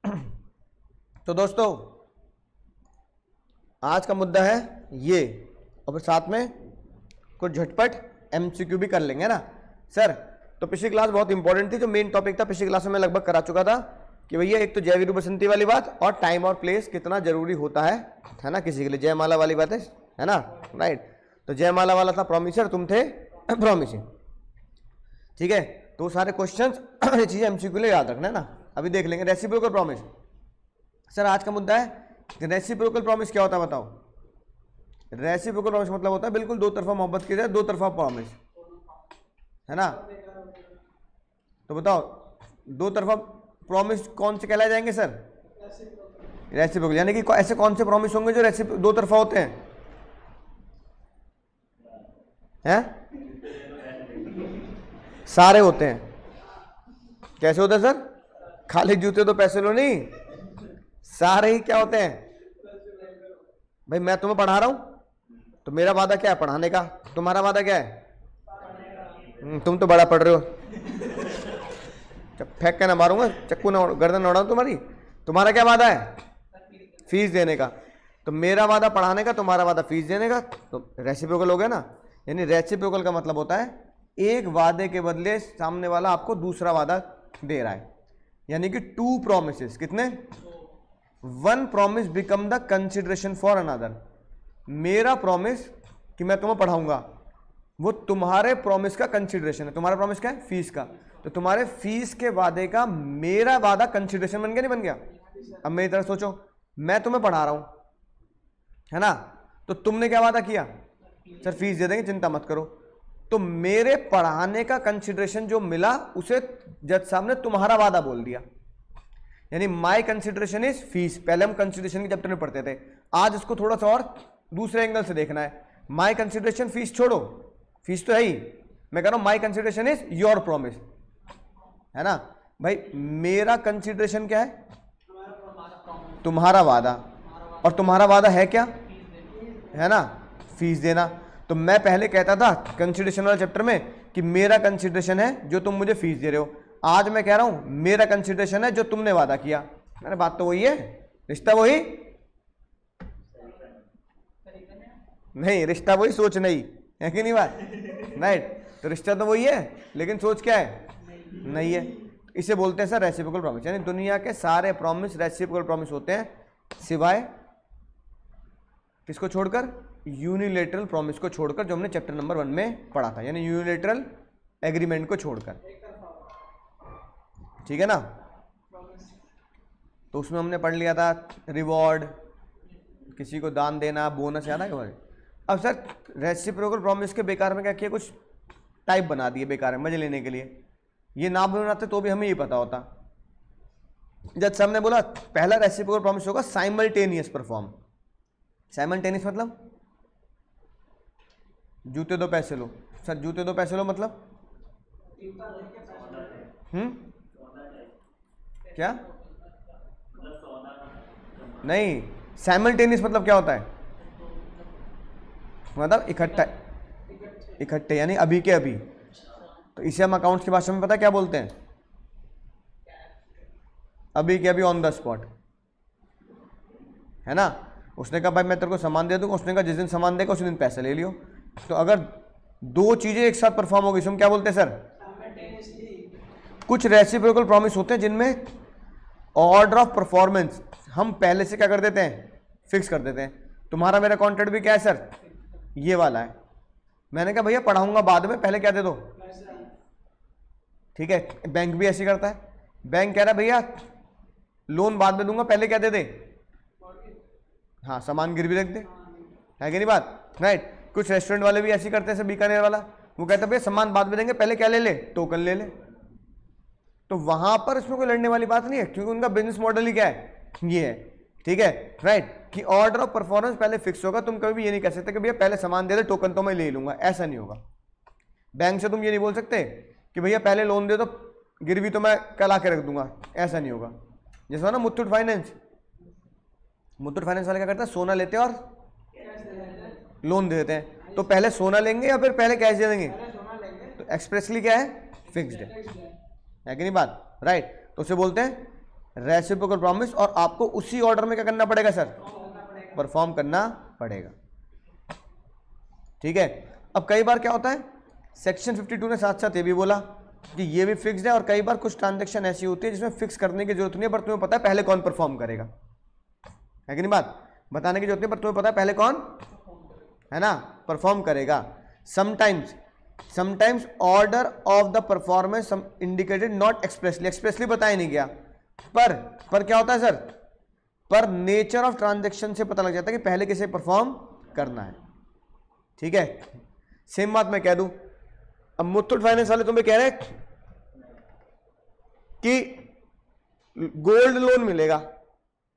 तो दोस्तों आज का मुद्दा है ये, और फिर साथ में कुछ झटपट एमसीक्यू भी कर लेंगे ना सर। तो पिछली क्लास बहुत इंपॉर्टेंट थी, जो मेन टॉपिक था पिछली क्लास में मैं लगभग करा चुका था कि भैया एक तो जय वीरू बसंती वाली बात और टाइम और प्लेस कितना जरूरी होता है ना किसी के लिए। जयमाला वाली बात है ना, राइट। तो जयमाला वाला था प्रॉमिसर, तुम थे प्रॉमिसिंग, ठीक है। तो सारे क्वेश्चंस ये चीजें एमसीक्यू लिए याद रखना है ना। अभी देख लेंगे रेसिप्रोकल प्रॉमिस। सर आज का मुद्दा है रेसिप्रोकल प्रॉमिस क्या होता है बताओ। रेसिप्रोकल प्रॉमिस मतलब होता है बिल्कुल दो तरफा मोहब्बत की जाए, दो तरफा प्रॉमिस, है ना। तो बताओ दो तरफा प्रॉमिस कौन से कहलाए जाएंगे सर? रेसिप्रोकल। यानी कि ऐसे कौन से प्रॉमिस होंगे जो दो तरफा होते हैं? सारे होते हैं। कैसे होते हैं सर? खाली जूते तो पैसे लो नहीं, सारे ही क्या होते हैं भाई। मैं तुम्हें पढ़ा रहा हूं तो मेरा वादा क्या है? पढ़ाने का। तुम्हारा वादा क्या है? तुम तो बड़ा पढ़ रहे हो, जब फेंक के ना मारूंगा, चक्कू ना गर्दन ना उड़ाऊं तुम्हारी। तुम्हारा क्या वादा है? फीस देने का। तो मेरा वादा पढ़ाने का, तुम्हारा वादा फीस देने का, तो रेसिप्रोकल हो गया ना। यानी रेसिप्रोकल का मतलब होता है एक वादे के बदले सामने वाला आपको दूसरा वादा दे रहा है। यानी कि टू प्रोमिसेस, कितने? One promise become the consideration for another. मेरा प्रॉमिस कि मैं तुम्हें पढ़ाऊंगा वो तुम्हारे प्रॉमिस का कंसिडरेशन है। तुम्हारा प्रॉमिस क्या है? फीस का। तो तुम्हारे फीस के वादे का मेरा वादा कंसिडरेशन बन गया, नहीं बन गया? अब मेरी तरफ सोचो, मैं तुम्हें पढ़ा रहा हूं, है ना। तो तुमने क्या वादा किया? सर फीस दे देंगे, चिंता मत करो। तो मेरे पढ़ाने का कंसिडरेशन जो मिला उसे जज साहब ने तुम्हारा वादा बोल दिया। यानी माई कंसिडरेशन इज फीस। पहले हम कंसिडरेशन के चैप्टर में पढ़ते थे, आज इसको थोड़ा सा और दूसरे एंगल से देखना है। माई कंसिडरेशन, फीस छोड़ो, फीस तो है ही। मैं कह रहा हूं माई कंसिडरेशन इज योर प्रॉमिस, है ना भाई। मेरा कंसिडरेशन क्या है? तुम्हारा वादा। और तुम्हारा वादा है क्या? है ना, फीस देना। तो मैं पहले कहता था कंसिडरेशन वाले चैप्टर में कि मेरा कंसिडरेशन है जो तुम मुझे फीस दे रहे हो। आज मैं कह रहा हूं मेरा कंसिडरेशन है जो तुमने वादा किया। अरे बात तो वही है, रिश्ता वही नहीं, रिश्ता वही, सोच नहीं है कि नहीं बात, राइट। तो रिश्ता तो वही है लेकिन सोच क्या है? नहीं है। इसे बोलते हैं सर रेसिप्रोकल प्रॉमिस। यानी दुनिया के सारे प्रॉमिस रेसिप्रोकल प्रॉमिस होते हैं, सिवाय किसको छोड़कर? यूनिलेटरल प्रॉमिस को छोड़कर, जो हमने चैप्टर नंबर 1 में पढ़ा था। यानी यूनिलेटरल एग्रीमेंट को छोड़कर, ठीक है ना। तो उसमें हमने पढ़ लिया था रिवॉर्ड, किसी को दान देना, बोनस, याद है क्या? अब सर रेसिप्रोकल प्रॉमिस के बेकार में क्या किया, कुछ टाइप बना दिए बेकार में मजे लेने के लिए। ये ना बनाते तो भी हमें ये पता होता। जज साहब ने बोला पहला रेसिप्रोकल प्रॉमिस होगा साइमल्टेनियस परफॉर्म। साइमल्टेनियस मतलब जूते दो पैसे लो। सर जूते दो पैसे लो मतलब क्या? नहीं, साइमल्टेनियस मतलब क्या होता है? मतलब इकट्ठे, यानी अभी के अभी। तो इसे हम अकाउंट्स की भाषा में पता क्या बोलते हैं? अभी के अभी, ऑन द स्पॉट, है ना। उसने कहा भाई मैं तेरे को सामान दे दूंगा, उसने कहा जिस दिन सामान देगा उसी दिन पैसे ले लियो। तो अगर दो चीजें एक साथ परफॉर्म होगी तो हम क्या बोलते हैं सर? कुछ रेसिप्रोकल प्रॉमिस होते हैं जिनमें ऑर्डर ऑफ परफॉर्मेंस हम पहले से क्या कर देते हैं? फिक्स कर देते हैं। तुम्हारा मेरा कॉन्ट्रैक्ट भी क्या है सर? ये वाला है। मैंने कहा भैया पढ़ाऊंगा बाद में, पहले क्या दे दो, ठीक है। बैंक भी ऐसे करता है। बैंक कह रहा है भैया लोन बाद में दूंगा, पहले क्या दे दे? हाँ, सामान गिरवी रख दे, है कि नहीं बात, राइट। कुछ रेस्टोरेंट वाले भी ऐसे करते हैं, बीकानेर वाला, वो कहता है भैया सामान बाद में देंगे, पहले क्या ले ले? टोकन ले ले। तो वहां पर इसमें कोई लड़ने वाली बात नहीं है, क्योंकि उनका बिजनेस मॉडल ही क्या है? ये है, ठीक है, राइट। कि ऑर्डर ऑफ परफॉर्मेंस पहले फिक्स होगा। तुम कभी भी ये नहीं कह सकते कि भैया पहले सामान दे दे, टोकन तो मैं ले लूंगा, ऐसा नहीं होगा। बैंक से तुम ये नहीं बोल सकते कि भैया पहले लोन दे दो, गिरवी तो मैं कल आके रख दूंगा, ऐसा नहीं होगा। जैसा ना मुथूट फाइनेंस वाले क्या करते हैं? सोना लेते हैं और लोन दे देते हैं। तो पहले सोना लेंगे या फिर पहले कैश दे देंगे? तो एक्सप्रेसली क्या है? फिक्स्ड है कि नहीं बात, राइट। तो उसे बोलते हैं रेसिप्रोकल प्रॉमिस, और आपको उसी ऑर्डर में क्या करना पड़ेगा सर, परफॉर्म करना पड़ेगा। ठीक है। अब कई बार क्या होता है, सेक्शन 52 ने साथ साथ ये भी बोला कि ये भी फिक्स्ड है, और कई बार कुछ ट्रांजैक्शन ऐसी होती है जिसमें फिक्स करने की जरूरत नहीं है, पर तुम्हें पता है पहले कौन परफॉर्म करेगा, है कि नहीं बात, बताने की जरूरत नहीं, पर तुम्हें पता है पहले कौन है ना परफॉर्म करेगा। Sometimes order of the performance indicated not expressly बताया नहीं गया, पर क्या होता है सर, पर नेचर ऑफ ट्रांजैक्शन से पता लग जाता है कि पहले किसे परफॉर्म करना है। ठीक है, सेम बात मैं कह दूं, अब मुथूट फाइनेंस वाले तुम्हें कह रहे कि गोल्ड लोन मिलेगा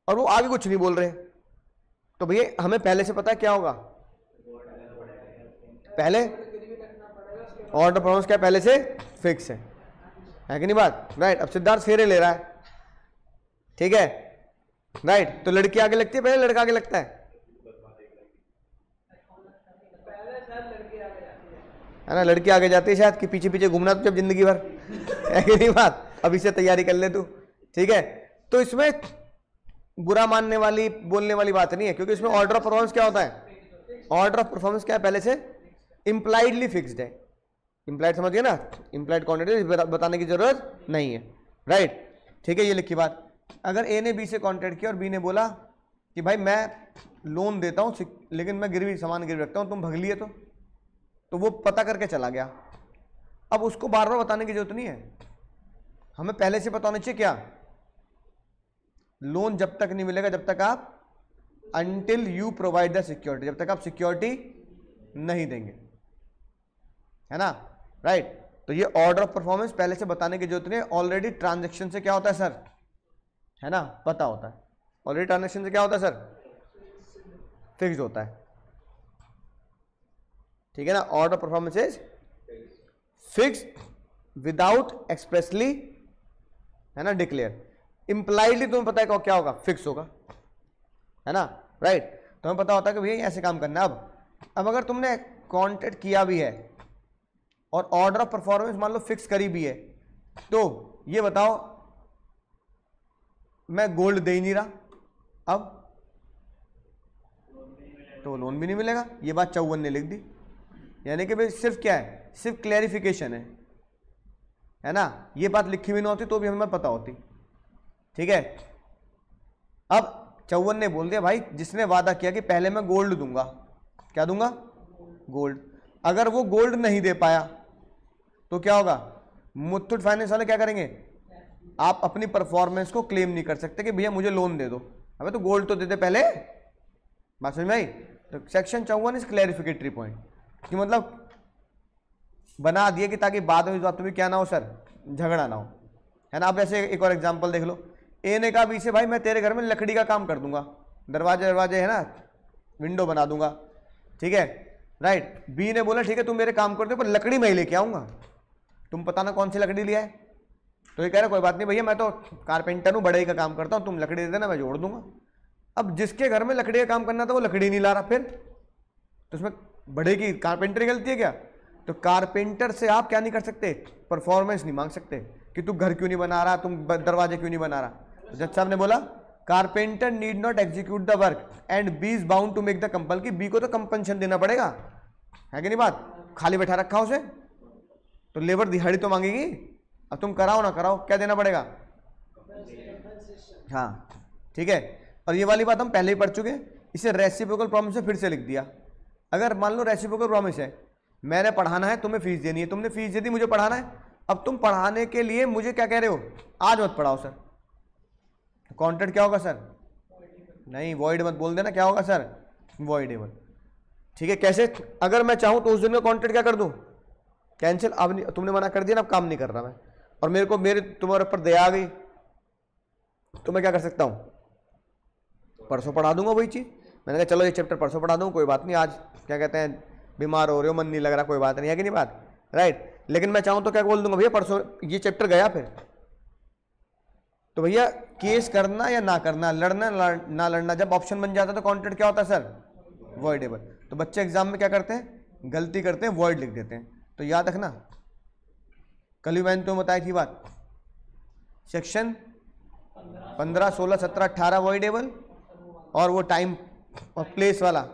और वो आगे कुछ नहीं बोल रहे, तो भैया हमें पहले से पता है क्या होगा, पहले ऑर्डर प्रॉमिस क्या पहले से फिक्स है कि नहीं बात, राइट। अब सिद्धार्थ फेरे ले रहा है, ठीक है, राइट, तो लड़की आगे लगती है पहले लड़का आगे लगता है ना, लड़की आगे जाती है शायद, कि पीछे पीछे घूमना तो जब जिंदगी भर है कि नहीं बात, अभी से तैयारी कर ले तू। ठीक है, तो इसमें बुरा मानने वाली बोलने वाली बात नहीं है, क्योंकि इसमें ऑर्डर ऑफ परफॉर्मेंस क्या होता है, ऑर्डर ऑफ परफॉर्मेंस क्या है पहले से इंप्लाइडली फिक्स्ड है, इंप्लाइड समझ गए ना, इंप्लाइड क्वांटिटी बताने की जरूरत नहीं है, राइट। ठीक है, ये लिखी बात। अगर ए ने बी से कॉन्ट्रैक्ट किया और बी ने बोला कि भाई मैं लोन देता हूं लेकिन मैं गिरवी सामान गिरवी रखता हूं, तुम भग लिए तो वो पता करके चला गया, अब उसको बार बार बताने की जरूरत नहीं है, हमें पहले से पता होना चाहिए क्या, लोन जब तक नहीं मिलेगा जब तक आप until you provide the security, जब तक आप सिक्योरिटी नहीं देंगे, है ना, राइट। तो ये ऑर्डर ऑफ परफॉर्मेंस पहले से बताने की जरूरत नहीं है, ऑलरेडी ट्रांजैक्शन से क्या होता है सर, है ना, पता होता है, ऑलरेडी ट्रांजैक्शन से क्या होता है सर, फिक्स्ड होता है। ठीक है ना, order performance is fixed without expressly, है ना, डिक्लेयर, इंप्लाइडली तुम्हें पता है क्या होगा, फिक्स होगा, है ना, राइट। तुम्हें पता होता है कि भैया ऐसे काम करना। अब अगर तुमने कॉन्ट्रैक्ट किया भी है और ऑर्डर ऑफ परफॉर्मेंस मान लो फिक्स करी भी है, तो ये बताओ मैं गोल्ड दे ही नहीं रहा, अब तो लोन भी नहीं मिलेगा, ये बात 54 ने लिख दी, यानी कि भाई सिर्फ क्या है, सिर्फ क्लैरिफिकेशन है ना, ये बात लिखी भी ना होती तो भी हमें पता होती। ठीक है, अब 54 ने बोल दिया भाई जिसने वादा किया कि पहले मैं गोल्ड दूंगा, क्या दूंगा, गोल्ड, अगर वो गोल्ड नहीं दे पाया तो क्या होगा, मुथूट फाइनेंस वाले क्या करेंगे, आप अपनी परफॉर्मेंस को क्लेम नहीं कर सकते कि भैया मुझे लोन दे दो, अबे तो गोल्ड तो दे दे पहले, बात समझ में आई। तो सेक्शन 54 इज क्लैरिफिकेटरी पॉइंट, कि मतलब बना दिए कि ताकि बाद में इस बात में क्या ना हो सर, झगड़ा ना हो, है ना। अब ऐसे एक और एग्जांपल देख लो, ए ने कहा बी से भाई मैं तेरे घर में लकड़ी का काम कर दूंगा, दरवाजे है ना, विंडो बना दूंगा, ठीक है, राइट। बी ने बोला ठीक है तुम मेरे काम कर दो पर लकड़ी मैं ही लेके आऊंगा, तुम पता ना कौन सी लकड़ी लिया है, तो ये कह रहा कोई बात नहीं भैया मैं तो कारपेंटर हूँ, बड़े का काम करता हूँ, तुम लकड़ी दे देना मैं जोड़ दूंगा। अब जिसके घर में लकड़ी का काम करना था वो लकड़ी नहीं ला रहा, फिर तो उसमें बड़े की कारपेंटर गलती है क्या, तो कारपेंटर से आप क्या नहीं कर सकते, परफॉर्मेंस नहीं मांग सकते कि तू घर क्यों नहीं बना रहा, तुम दरवाजे क्यों नहीं बना रहा। तो जज साहब ने बोला carpenter need not execute the work and B is bound to make the compel, कि बी को तो कंपनसेशन देना पड़ेगा, है कि नहीं बात, खाली बैठा रखा उसे तो लेबर दिहाड़ी तो मांगेगी, अब तुम कराओ ना कराओ क्या देना पड़ेगा, हाँ ठीक है। और ये वाली बात हम पहले ही पढ़ चुके हैं, इसे रेसिप्रोकल प्रॉमिस से फिर से लिख दिया। अगर मान लो रेसिप्रोकल प्रॉमिस है, मैंने पढ़ाना है, तुम्हें फीस देनी है, तुमने फीस दे दी, मुझे पढ़ाना है, अब तुम पढ़ाने के लिए मुझे क्या कह रहे हो, आज मत पढ़ाओ सर, कॉन्ट्रैक्ट क्या होगा सर, नहीं वॉइड मत बोल देना, क्या होगा सर, वॉइडेबल। ठीक है, कैसे, अगर मैं चाहूं तो उस दिन का कॉन्ट्रैक्ट क्या कर दूं, कैंसिल, अब तुमने मना कर दिया ना, अब काम नहीं कर रहा मैं, और मेरे को तुम्हारे ऊपर दया आ गई, तो मैं क्या कर सकता हूं, परसों पढ़ा दूंगा वही चीज। मैंने कहा चलो ये चैप्टर परसों पढ़ा दूंगा, कोई बात नहीं, आज क्या कहते हैं बीमार हो रहे हो, मन नहीं लग रहा, कोई बात नहीं, है कि नहीं बात, राइट। लेकिन मैं चाहूं तो क्या बोल दूंगा, भैया परसों ये चैप्टर गया फिर, तो भैया केस करना या ना करना, लड़ना ना लड़ना, जब ऑप्शन बन जाता है तो कॉन्ट्रैक्ट क्या होता है सर, वॉइडेबल। तो बच्चे एग्जाम में क्या करते हैं, गलती करते हैं, वॉइड लिख देते हैं, तो याद रखना, कल ही मैंने तुम्हें बताई थी बात, सेक्शन 15, 16, 17, 18 वॉइडेबल, और वो टाइम और प्लेस वाला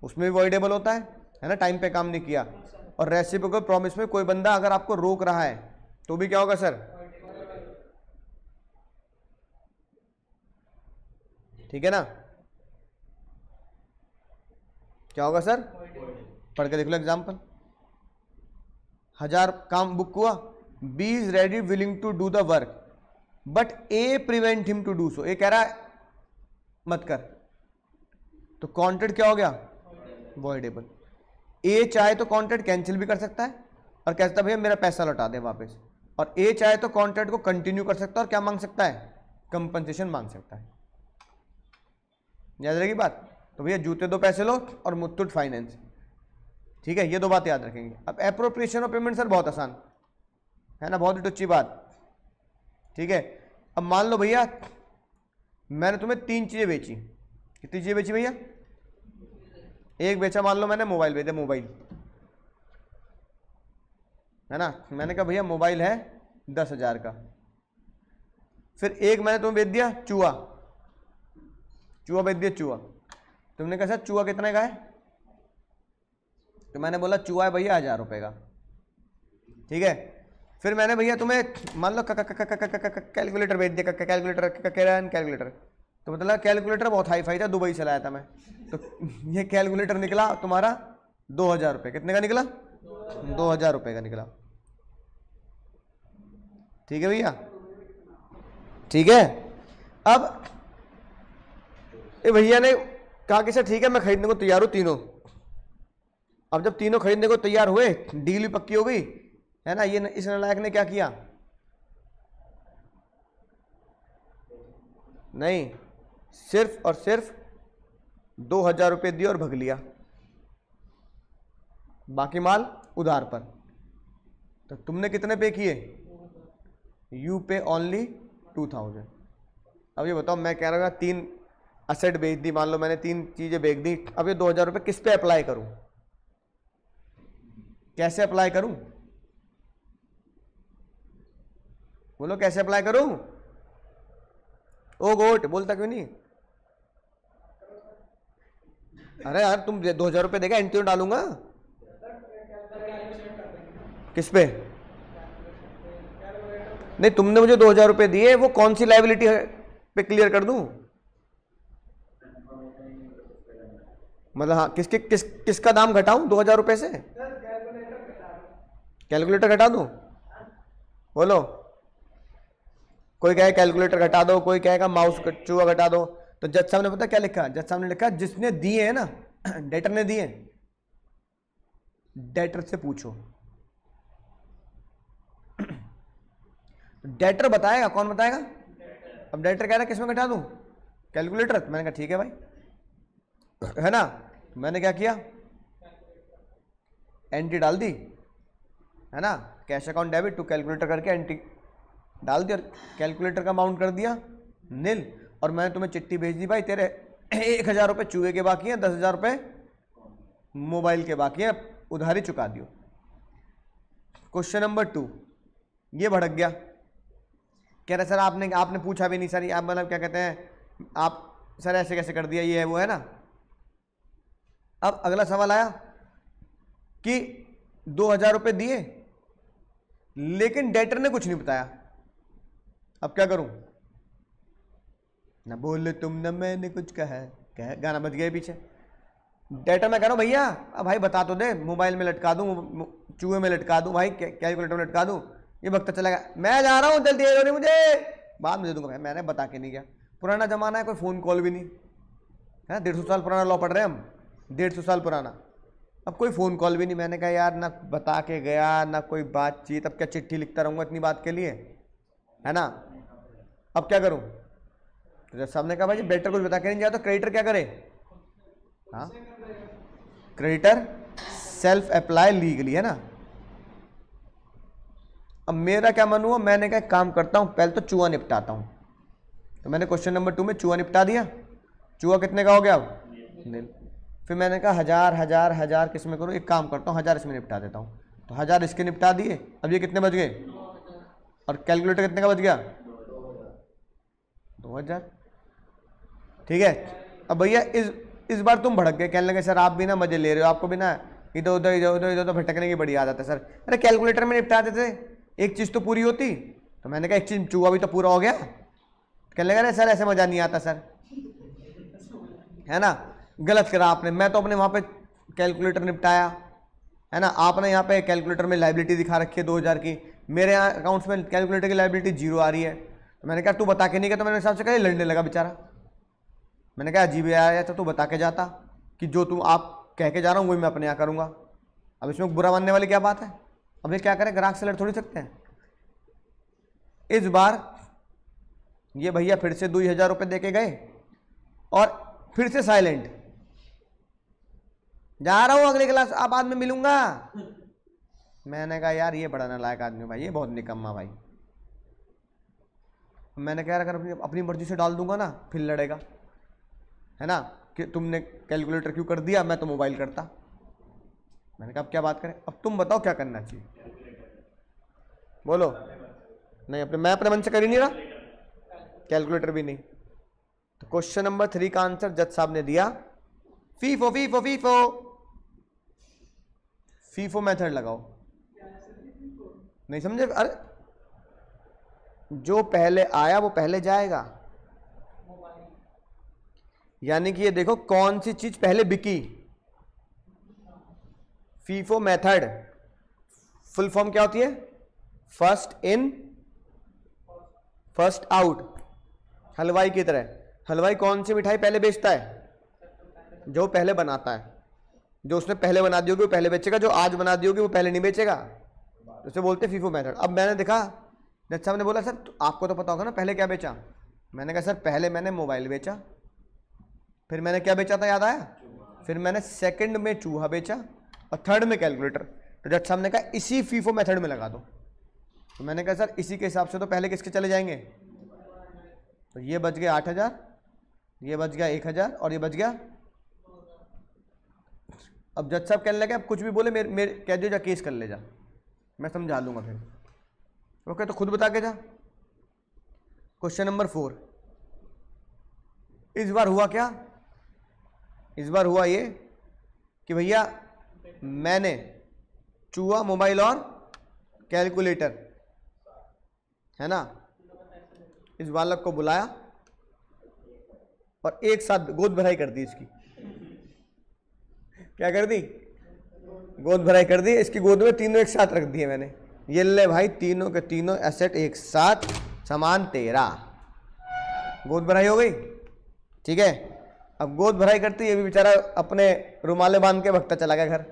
उसमें भी वॉइडेबल होता है ना, टाइम पे काम नहीं किया। और रेसिप्रोकल प्रॉमिस में कोई बंदा अगर आपको रोक रहा है तो भी क्या होगा सर? ठीक है ना, क्या होगा सर? पढ़ के देख लो एग्जाम्पल। 1000 काम बुक हुआ, B is ready willing to do the work but A prevent him to do so. A कह रहा है मत कर, तो कॉन्ट्रैक्ट क्या हो गया? वॉइडेबल। ए चाहे तो कॉन्ट्रैक्ट कैंसिल भी कर सकता है और कह सकता है भैया मेरा पैसा लौटा दे वापस, और ए चाहे तो कॉन्ट्रैक्ट को कंटिन्यू कर सकता है और क्या मांग सकता है? कंपनसेशन मांग सकता है। याद रहेगी बात? तो भैया जूते दो पैसे लो और मुथूट फाइनेंस, ठीक है, ये दो बात याद रखेंगे। अब एप्रोप्रिएशन ऑफ पेमेंट सर बहुत आसान है ना, बहुत ही टुच्ची बात, ठीक है। अब मान लो भैया मैंने तुम्हें 3 चीजें बेची, कितनी चीजें बेची भैया? एक बेचा, मान लो मैंने मोबाइल बेचा, मोबाइल है ना, मैंने कहा भैया मोबाइल है 10,000 का। फिर एक मैंने तुम्हें बेच दिया चूहा, चूहा बेच दिया, चूहा। तुमने कहा सर चूहा कितने का है? तो मैंने बोला चूहा है भैया 1000 रुपए का, ठीक है। फिर मैंने भैया तुम्हें मान लो कैलकुलेटर बेच दिया, कैलकुलेटर, तो मतलब कैलकुलेटर बहुत हाई फाई था, दुबई से लाया था मैं, तो ये कैलकुलेटर निकला तुम्हारा 2000 रुपये। कितने का निकला? 2000 रुपये का निकला, ठीक है भैया, ठीक है। अब ये भैया ने कहा कि सर ठीक है मैं खरीदने को तैयार हूं तीनों। अब जब तीनों खरीदने को तैयार हुए, डील भी पक्की हो गई है ना, ये इस नालायक ने क्या किया? नहीं, सिर्फ और सिर्फ 2000 रुपये दिए और भग लिया, बाकी माल उधार पर। तो तुमने कितने पे किए? यू पे ओनली 2000। अब ये बताओ, मैं कह रहा हूँ 3 असेट बेच दी, मान लो मैंने 3 चीजें बेच दी, अब ये 2000 रुपये किस पे अप्लाई करूं? कैसे अप्लाई करूं? बोलो कैसे अप्लाई करूं? ओ गोट, बोलता क्यों नहीं? अरे यार तुम 2000 रुपये देगा, एंट्री डालूंगा किस पे? नहीं, तुमने मुझे 2000 रुपये दिए, वो कौन सी लायबिलिटी पे क्लियर कर दूं? मतलब हाँ, किसका दाम घटाऊं 2000 रुपये से? कैलकुलेटर घटा दूं? बोलो, कोई कहे कैलकुलेटर घटा दो, कोई कहेगा माउस चूहा घटा दो। तो जज साहब ने पता क्या लिखा? जज साहब ने लिखा जिसने दिए है ना, डेटर ने दिए, डेटर से पूछो। डेटर बताएगा, कौन बताएगा? अब डेटर कह रहा है किसमें घटा दूं? कैलकुलेटर। मैंने कहा ठीक है भाई, है ना। मैंने क्या किया? एंट्री डाल दी, है ना, cash account debit to calculator करके एंट्री डाल दी और कैलकुलेटर का अमाउंट कर दिया नील। और मैंने तुम्हें चिट्ठी भेज दी, भाई तेरे 1000 रुपये चूहे के बाकी हैं, 10,000 रुपये मोबाइल के बाकी हैं, उधारी चुका दियो। क्वेश्चन नंबर 2, ये भड़क गया, कह रहे सर आपने पूछा भी नहीं सर, आप मतलब क्या कहते हैं आप सर ऐसे कैसे कर दिया, ये है वो है ना। अब अगला सवाल आया कि 2000 रुपये दिए लेकिन डेटर ने कुछ नहीं बताया, अब क्या करूं? ना बोले तुम ना मैंने कुछ कहा, गाना बज गया पीछे। डेटर मैं कह रहा हूं भैया अब भाई बता तो दे, मोबाइल में लटका दूं, चूहे में लटका दूं, भाई कैलकुलेटर में लटका दूं, ये वक्त चला गया, मैं जा रहा हूं जल्दी दे दो मुझे, बाद में दे दूंगा। मैंने बता के नहीं गया, पुराना जमाना है, कोई फोन कॉल भी नहीं है, 150 साल पुराना लॉ पढ़ रहे हैं हम, 150 साल पुराना, अब कोई फ़ोन कॉल भी नहीं। मैंने कहा यार ना बता के गया ना कोई बातचीत, अब क्या चिट्ठी लिखता रहूँगा इतनी बात के लिए, है ना। अब क्या करूँ? तो जब साहब ने कहा भाई बेटर कुछ बता के नहीं जाए तो क्रेडिटर क्या करे? हाँ, क्रेडिटर सेल्फ अप्लाई लीगली, है ना। अब मेरा क्या मन हुआ, मैंने कहा काम करता हूँ पहले तो चूहा निपटाता हूँ। तो मैंने क्वेश्चन नंबर 2 में चूहा निपटा दिया। चूहा कितने का हो गया? अब फिर मैंने कहा 1000 किस में करूँ, एक काम करता हूँ 1000 इसमें निपटा देता हूँ। तो 1000 इसके निपटा दिए। अब ये कितने बच गए? और कैलकुलेटर कितने का बच गया? 2000। ठीक है, अब भैया इस बार तुम भड़क गए, कहने लगे सर आप भी ना मजे ले रहे हो, आपको भी ना इधर उधर इधर उधर इधर तो भटकने की बड़ी आदत है सर। अरे कैलकुलेटर में निपटा देते, एक चीज़ तो पूरी होती। तो मैंने कहा एक चीज़ चूहा भी तो पूरा हो गया। कहने लगा अरे सर ऐसे मज़ा नहीं आता सर, है ना। गलत करा आपने, मैं तो अपने वहाँ पे कैलकुलेटर निपटाया, है ना। आपने यहाँ पे कैलकुलेटर में लाइबिलिटी दिखा रखी है 2000 की, मेरे यहाँ अकाउंट्स में कैलकुलेटर की लाइबिलिटी 0 आ रही है। तो मैंने कहा तू बता के नहीं गया, तो मेरे हिसाब से कहीं लड़ने लगा बेचारा। मैंने कहा अजीब आया था, तू बता के जाता कि जो तू आप कह के जा रहा हूँ वही मैं अपने यहाँ करूँगा। अब इसमें बुरा मानने वाली क्या बात है। अब ये क्या करें, ग्राहक से लड़ थोड़ी सकते हैं। इस बार ये भैया फिर से 2000 रुपये दे के गए और फिर से साइलेंट, जा रहा हूँ अगली क्लास, आप बाद में मिलूंगा। मैंने कहा यार ये बड़ा नालायक आदमी भाई, ये बहुत निकम्मा भाई। मैंने कहा अगर अपनी मर्जी से डाल दूंगा ना फिर लड़ेगा, है ना, कि तुमने कैलकुलेटर क्यों कर दिया, मैं तो मोबाइल करता। मैंने कहा अब क्या बात करें, अब तुम बताओ क्या करना चाहिए, बोलो। नहीं मैं अपने मन से कर ही नहीं रहा, कैलकुलेटर भी नहीं। तो क्वेश्चन नंबर 3 का आंसर जज साहब ने दिया, FIFO FIFO FIFO. FIFO method लगाओ, नहीं समझे। अरे जो पहले आया वो पहले जाएगा, यानी कि ये देखो कौन सी चीज पहले बिकी। फीफो मेथड फुल फॉर्म क्या होती है, फर्स्ट इन फर्स्ट आउट। हलवाई की तरह, हलवाई कौन सी मिठाई पहले बेचता है, जो पहले बनाता है। जो उसने पहले बना दी होगी वो पहले बेचेगा, जो आज बना दी होगी वो पहले नहीं बेचेगा। तो उसे बोलते हैं फीफो मेथड। अब मैंने देखा जज साहब ने बोला सर तो आपको तो पता होगा ना पहले क्या बेचा। मैंने कहा सर पहले मैंने मोबाइल बेचा, फिर मैंने क्या बेचा था याद आया, फिर मैंने सेकंड में चूहा बेचा और थर्ड में कैलकुलेटर। तो जज साहब ने कहा इसी फीफो मेथड में लगा दो। तो मैंने कहा सर इसी के हिसाब से तो पहले किसके चले जाएंगे। तो ये बच गया 8000, ये बच गया 1000 और ये बच गया। अब जज साहब कहने लगे अब कुछ भी बोले मेरे कह दो जा केस कर ले जा, मैं समझा लूंगा फिर। ओके तो खुद बता के जा। क्वेश्चन नंबर 4, इस बार हुआ क्या, इस बार हुआ ये कि भैया मैंने चूहा, मोबाइल और कैलकुलेटर, है ना, इस बालक को बुलाया और एक साथ गोद भराई कर दी इसकी। क्या कर दी, गोद भराई कर दी। इसकी गोद में तीनों एक साथ रख दिए मैंने। ये ले भाई तीनों के तीनों एसेट एक साथ, सामान तेरा। गोद भराई हो गई, ठीक है। अब गोद भराई करती ये भी बेचारा अपने रुमाले बांध के भगता चला गया घर।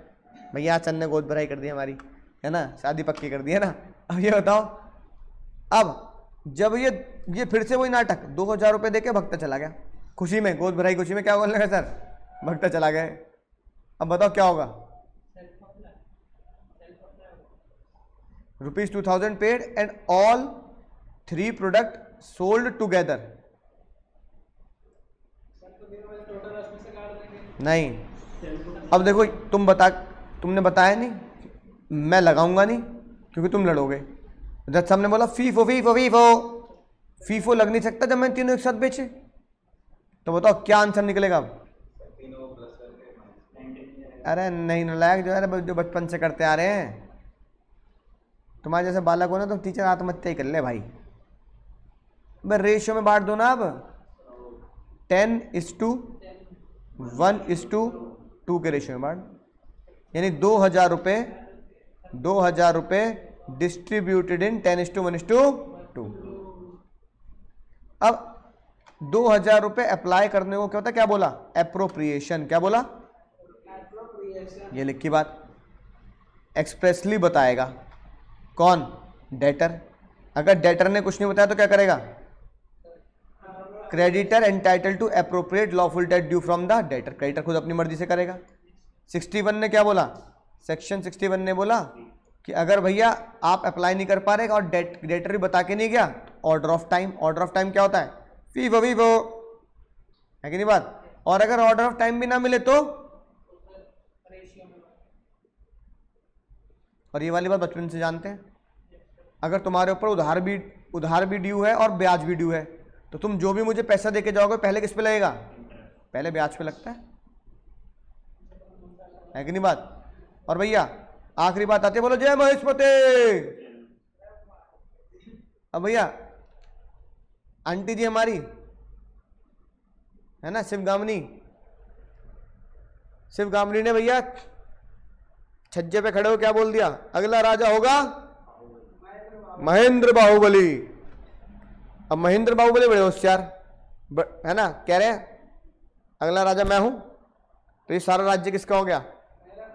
भैया चंद ने गोद भराई कर दी हमारी, है ना, शादी पक्की कर दी है ना। अब ये बताओ, अब जब ये फिर से वही नाटक 2000 रुपये दे के भगता चला गया खुशी में, गोद भराई खुशी में, क्या बोलने का सर, भगता चला गए। अब बताओ क्या होगा, ₹2000 paid and all 3 product sold together. नहीं, अब देखो तुमने बताया नहीं, मैं लगाऊंगा नहीं क्योंकि तुम लड़ोगे। जज साहब ने बोला फीफो फीफो फीफो। फीफो लग नहीं सकता जब मैं तीनों एक साथ बेचे। तो बताओ क्या आंसर निकलेगा अब। अरे नहीं नालायक, जो है जो बचपन से करते आ रहे हैं। तुम्हारे जैसे बालक हो ना तो टीचर आत्महत्या ही कर ले भाई। रेशियो में बांट दो ना अब, 10:1:2 के रेशियो में बांट, यानी 2000 रुपये डिस्ट्रीब्यूटेड इन 10:1:2। अब 2000 रुपये अप्लाई करने को क्या होता है, क्या बोला, एप्रोप्रिएशन। क्या बोला, ये लिखी बात एक्सप्रेसली बताएगा कौन, डेटर। अगर डेटर ने कुछ नहीं बताया तो क्या करेगा, creditor entitle to appropriate lawful debt due from the debtor. Creditor खुद अपनी मर्जी से करेगा। 61 ने क्या बोला, सेक्शन 61 ने बोला कि अगर भैया आप अप्लाई नहीं कर पा रहे और डेटर भी बता के नहीं गया, order of time. Order of time क्या होता है, फीफो फीफो, है कि नहीं बात। और अगर ऑर्डर ऑफ टाइम भी ना मिले तो, और ये वाली बात बचपन से जानते हैं, अगर तुम्हारे ऊपर उधार भी ड्यू है और ब्याज भी ड्यू है तो तुम जो भी मुझे पैसा देके जाओगे पहले किस पे लगेगा? पहले ब्याज पे लगता है कि नहीं बात? और भैया आखिरी बात आती है, बोलो जय महेशपति। अब भैया आंटी जी हमारी है ना, शिवगामिनी ने भैया छज्जे पे खड़े हो क्या बोल दिया? अगला राजा होगा महेंद्र बाहुबली। अब महेंद्र बाहुबली बड़े होशियार है ना, कह रहे हैं अगला राजा मैं हूं, तो ये सारा राज्य किसका हो गया?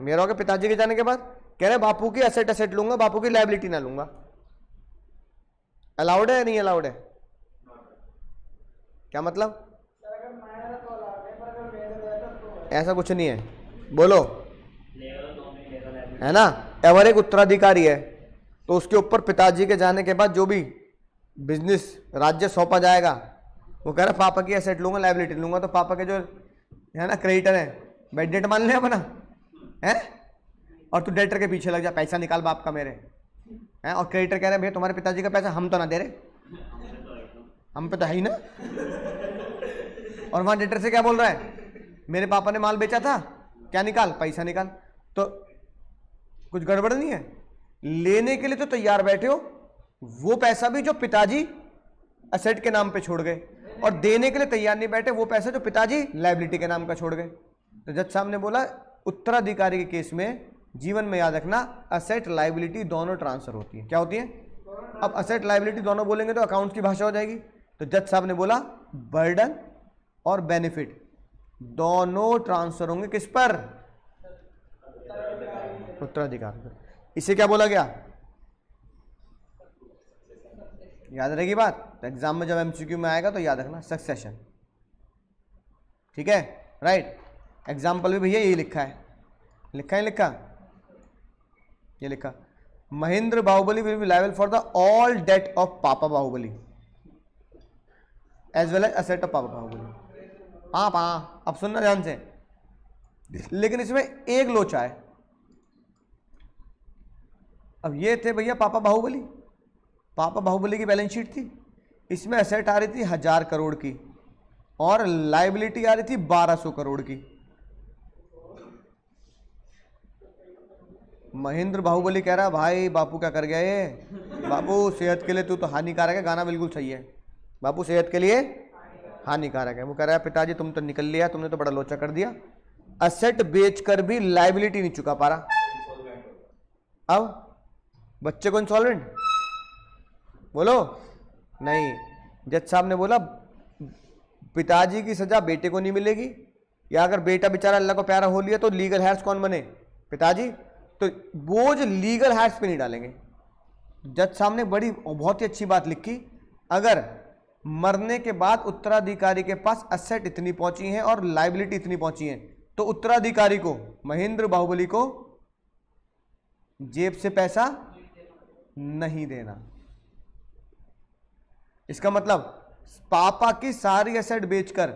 मेरा हो गया। पिताजी के जाने के बाद कह रहे बापू की एसेट लूंगा, बापू की लायबिलिटी ना लूंगा। अलाउड है या नहीं अलाउड है? क्या मतलब? ऐसा कुछ नहीं है, बोलो, है ना। अगर एक उत्तराधिकारी है तो उसके ऊपर पिताजी के जाने के बाद जो भी बिजनेस राज्य सौंपा जाएगा, वो कह रहा पापा की एसेट लूंगा, लायबिलिटी लूंगा, तो पापा के जो है ना क्रेडिटर है, बैड डेट मान ले अपना है, और तू डेटर के पीछे लग जा, पैसा निकाल बाप का मेरे है। और क्रेडिटर कह रहे हैं भैया तुम्हारे पिताजी का पैसा हम तो ना दे रहे, हम पे तो है ही ना। और वहां डेटर से क्या बोल रहा है? मेरे पापा ने माल बेचा था, क्या निकाल? पैसा निकाल। तो कुछ गड़बड़ नहीं है? लेने के लिए तो तैयार बैठे हो, वो पैसा भी जो पिताजी एसेट के नाम पे छोड़ गए, और देने के लिए तैयार नहीं बैठे वो पैसा जो पिताजी लायबिलिटी के नाम का छोड़ गए। तो जज साहब ने बोला उत्तराधिकारी के केस में जीवन में याद रखना, असेट लायबिलिटी दोनों ट्रांसफर होती है। क्या होती है? अब असेट लायबिलिटी दोनों बोलेंगे तो अकाउंट की भाषा हो जाएगी। तो जज साहब ने बोला बर्डन और बेनिफिट दोनों ट्रांसफर होंगे किस पर? उत्तराधिकारी पर। इसे क्या बोला गया? याद रहेगी बात? तो एग्जाम में जब एमसीक्यू में आएगा तो याद रखना, सक्सेशन। ठीक है, राइट। एग्जाम्पल भी भैया यही लिखा है, लिखा है, लिखा ये लिखा, Mahendra Baahubali will be liable for the all debt of papa Baahubali as well as asset of papa Baahubali. हाँ, अब सुनना ध्यान से, लेकिन इसमें एक लोचा है। अब ये थे भैया पापा बाहुबली की बैलेंस शीट थी, इसमें एसेट आ रही थी 1000 करोड़ की और लायबिलिटी आ रही थी 1200 करोड़ की। महेंद्र बाहुबली कह रहा भाई बापू क्या कर गया ये, बापू सेहत के लिए तू तो हानिकारक है, गाना बिल्कुल सही है, बापू सेहत के लिए हानिकारक है। वो कह रहा है पिताजी तुम तो निकल लिया, तुमने तो बड़ा लोचा कर दिया, एसेट बेचकर भी लायबिलिटी नहीं चुका पा रहा। अब बच्चे को इंसॉल्वेंट बोलो नहीं। जज साहब ने बोला पिताजी की सजा बेटे को नहीं मिलेगी, या अगर बेटा बेचारा अल्लाह को प्यारा हो लिया तो लीगल हैर्स कौन बने? पिताजी। तो बोझ लीगल हैर्स पे नहीं डालेंगे। जज साहब ने बड़ी बहुत ही अच्छी बात लिखी, अगर मरने के बाद उत्तराधिकारी के पास एसेट इतनी पहुंची है और लायबिलिटी इतनी पहुंची है, तो उत्तराधिकारी को, महेंद्र बाहुबली को जेब से पैसा नहीं देना। इसका मतलब पापा की सारी एसेट बेचकर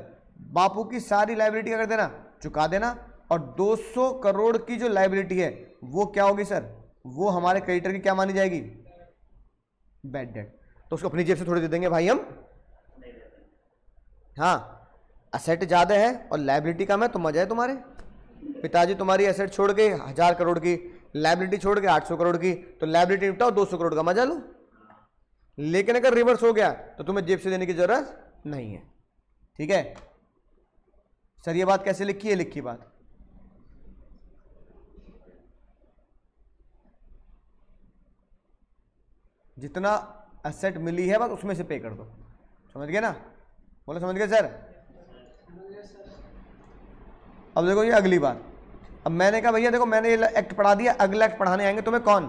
बापू की सारी लायबिलिटी अगर देना, चुका देना, और 200 करोड़ की जो लायबिलिटी है वो क्या होगी सर? वो हमारे क्रेडिटर की क्या मानी जाएगी? Bad debt. तो उसको अपनी जेब से थोड़ी दे देंगे भाई हम। हाँ, एसेट ज्यादा है और लायबिलिटी कम है तो मजा है तुम्हारे। पिताजी तुम्हारी एसेट छोड़ गए 1000 करोड़ की, लायबिलिटी छोड़ गए 800 करोड़ की, तो लायबिलिटी निपटाओ 200 करोड़ का मजा लो। लेकिन अगर रिवर्स हो गया तो तुम्हें जेब से देने की जरूरत नहीं है। ठीक है सर, ये बात कैसे लिखी है? लिखी बात जितना एसेट मिली है बस उसमें से पे कर दो। समझ गए ना? बोलो समझ गए सर? अब देखो ये अगली बात। अब मैंने कहा भैया देखो मैंने ये एक्ट पढ़ा दिया, अगला एक्ट पढ़ाने आएंगे तुम्हें कौन?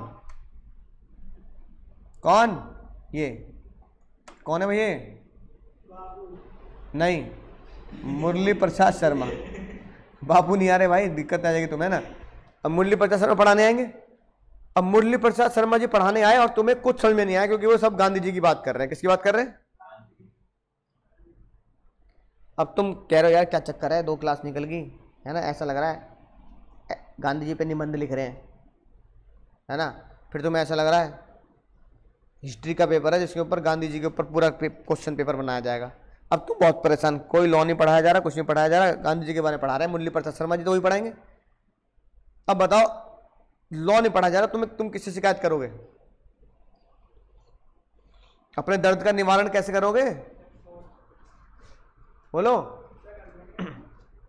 ये कौन है भैया? नहीं, मुरली प्रसाद शर्मा। बापू नहीं आ रहे भाई, दिक्कत आ जाएगी तुम्हें ना। अब मुरली प्रसाद शर्मा पढ़ाने आएंगे। अब मुरली प्रसाद शर्मा जी पढ़ाने आए और तुम्हें कुछ समझ में नहीं आया, क्योंकि वो सब गांधी जी की बात कर रहे हैं। किसकी बात कर रहे हैं? अब तुम कह रहे हो यार क्या चक्कर है, 2 क्लास निकल गई है ना, ऐसा लग रहा है गांधी जी पे निबंध लिख रहे हैं है ना। फिर तुम्हें ऐसा लग रहा है हिस्ट्री का पेपर है जिसके ऊपर गांधी जी के ऊपर पूरा क्वेश्चन पेपर बनाया जाएगा। अब तुम बहुत परेशान, कोई लॉ नहीं पढ़ाया जा रहा, कुछ नहीं पढ़ाया जा रहा, गांधी जी के बारे में पढ़ा रहे हैं, मुरली प्रसाद शर्मा जी तो वही पढ़ाएंगे। अब बताओ, लॉ नहीं पढ़ाया जा रहा, तुम किससे शिकायत करोगे? अपने दर्द का निवारण कैसे करोगे? बोलो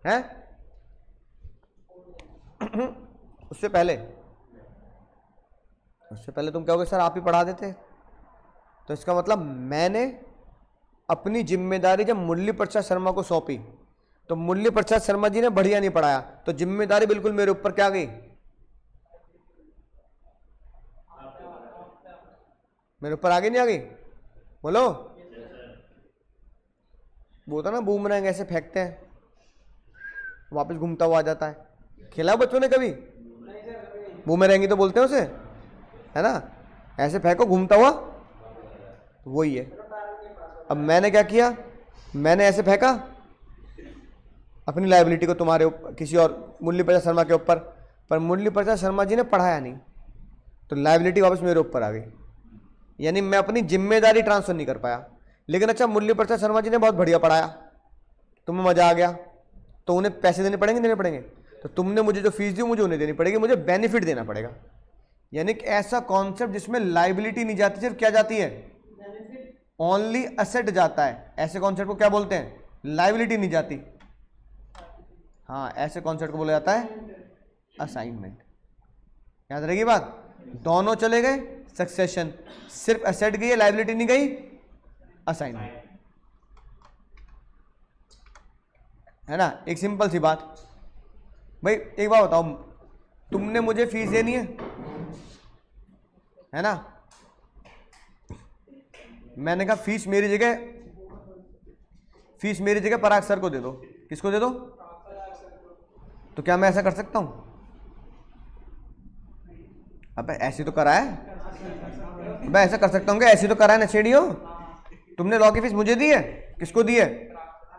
हैं? उससे पहले तुम कहोगे सर आप ही पढ़ा देते। तो इसका मतलब मैंने अपनी जिम्मेदारी जब मुरली प्रसाद शर्मा को सौंपी तो मुरली प्रसाद शर्मा जी ने बढ़िया नहीं पढ़ाया, तो जिम्मेदारी बिल्कुल मेरे ऊपर क्या गई? मेरे ऊपर आगे नहीं आ गई? बोलो। वो होता ना बूमरैंग, ऐसे फेंकते हैं वापस घूमता हुआ आ जाता है। खेला बच्चों ने कभी? बूमरैंग ही तो बोलते हैं उसे, है ना? ऐसे फेंको घूमता हुआ, तो वही है। अब मैंने क्या किया? मैंने ऐसे फेंका अपनी लायबिलिटी को तुम्हारे ऊपर, किसी और मुरली प्रसाद शर्मा के ऊपर, पर मुरली प्रसाद शर्मा जी ने पढ़ाया नहीं, तो लायबिलिटी वापस मेरे ऊपर आ गई, यानी मैं अपनी जिम्मेदारी ट्रांसफर नहीं कर पाया। लेकिन अच्छा, मुरली प्रसाद शर्मा जी ने बहुत बढ़िया पढ़ाया, तुम्हें मजा आ गया, तो उन्हें पैसे देने पड़ेंगे, देने पड़ेंगे। तो तुमने मुझे जो फीस दी मुझे उन्हें देनी पड़ेगी, मुझे बेनिफिट देना पड़ेगा। यानी कि ऐसा कॉन्सेप्ट जिसमें लायबिलिटी नहीं जाती, सिर्फ क्या जाती है? ओनली असेट जाता है। ऐसे कॉन्सेप्ट को क्या बोलते हैं? लायबिलिटी नहीं जाती। हाँ, ऐसे कॉन्सेप्ट को बोला जाता है असाइनमेंट। याद रहेगी बात? दोनों चले गए सक्सेशन, सिर्फ असेट गई, लायबिलिटी नहीं गई, असाइनमेंट, है ना? एक सिंपल सी बात। भाई एक बात बताओ, तुमने मुझे फीस देनी है ना? मैंने कहा फीस मेरी जगह पराग सर को दे दो। किसको दे दो? तो क्या मैं ऐसा कर सकता हूं? अब ऐसे तो करा है, मैं ऐसा कर सकता हूं क्या? ऐसे तो करा है ना छेड़ियो। तुमने लॉ की फीस मुझे दी है, किसको दी है?